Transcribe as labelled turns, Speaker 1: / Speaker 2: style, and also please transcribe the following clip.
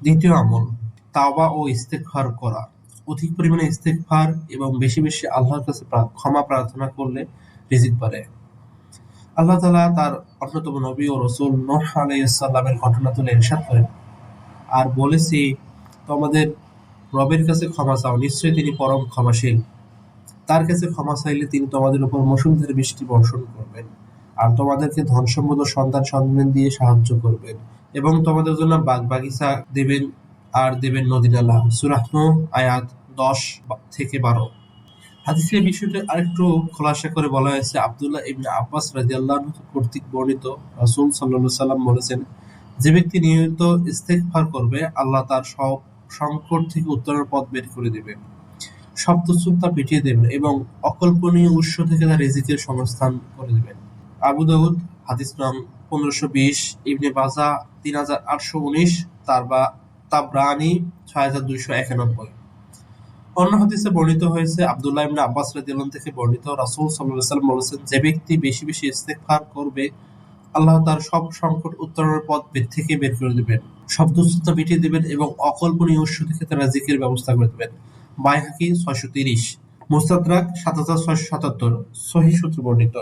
Speaker 1: দ্বিতীয় আমল, তাওবা ও ইস্তেগফার করা। অধিক পরিমাণে ইস্তেগফার এবং বেশি বেশি আল্লাহর কাছে ক্ষমা প্রার্থনা করলে রিজিক বাড়ে। আল্লাহ তাআলা তার অন্যতম নবী ও রাসূল নূহ আলাইহিস সালামের ঘটনা তুলে ইরশাদ করেন, আর বলেছি, তোমাদের রবের কাছে ক্ষমা চাও, নিশ্চয়ই তিনি পরম ক্ষমাশীল। তার কাছে ক্ষমা চাইলে তিনি তোমাদের উপর মুষলধারে বৃষ্টি বর্ষণ করবেন, আর তোমাদেরকে ধন সম্পদ ও সন্তান সন্ততি দিয়ে সাহায্য করবেন, এবং তোমাদের জন্য বাগবাগিচা দেবেন, আর দেবেন নদী নালা। সূরা নূহ আয়াত 10-12। হাদিসের বিষয়টা আরেকটু খোলাসা করে বলা হয়েছে। আব্দুল্লাহ ইবনে আব্বাস রাদিয়াল্লাহু আনহু কর্তৃক বর্ণিত, রাসূল সাল্লাল্লাহু আলাইহি সাল্লাম বলেছেন, যে ব্যক্তি নিয়মিত ইস্তেগফার করবে, আল্লাহ তার সব সংকট থেকে উত্তরণের পথ বের করে দিবেন, শব্দচ্যুতা পিটিয়ে দেবেন এবং অকল্পনীয় উৎস থেকে তার রিজিকের সংস্থান করে দিবেন। আবু দাউদ হাদিস নং 1520, ইবনে বাজা 3819, তাবরানী 6291। অন্য হাদিসে বর্ণিত হয়েছে, আব্দুল্লাহ ইবনে আব্বাস রাদিয়াল্লাহু আনহু থেকে বর্ণিত, রাসূল সাল্লাল্লাহু আলাইহি ওয়াসাল্লাম বলেছেন, যে ব্যক্তি বেশি বেশি ইস্তেগফার করবে, আল্লাহ তার সব সংকট উত্তরণের পথ থেকে বের করে দিবেন, শব্দচ্যুতা মিটিয়ে দিবেন এবং অকল্পনীয় উৎস থেকে তার রিজিকের ব্যবস্থা করে দিবেন। বাইহাকী 630, মুস্তাদরাক 7677, সহিহ সূত্রে বর্ণিত।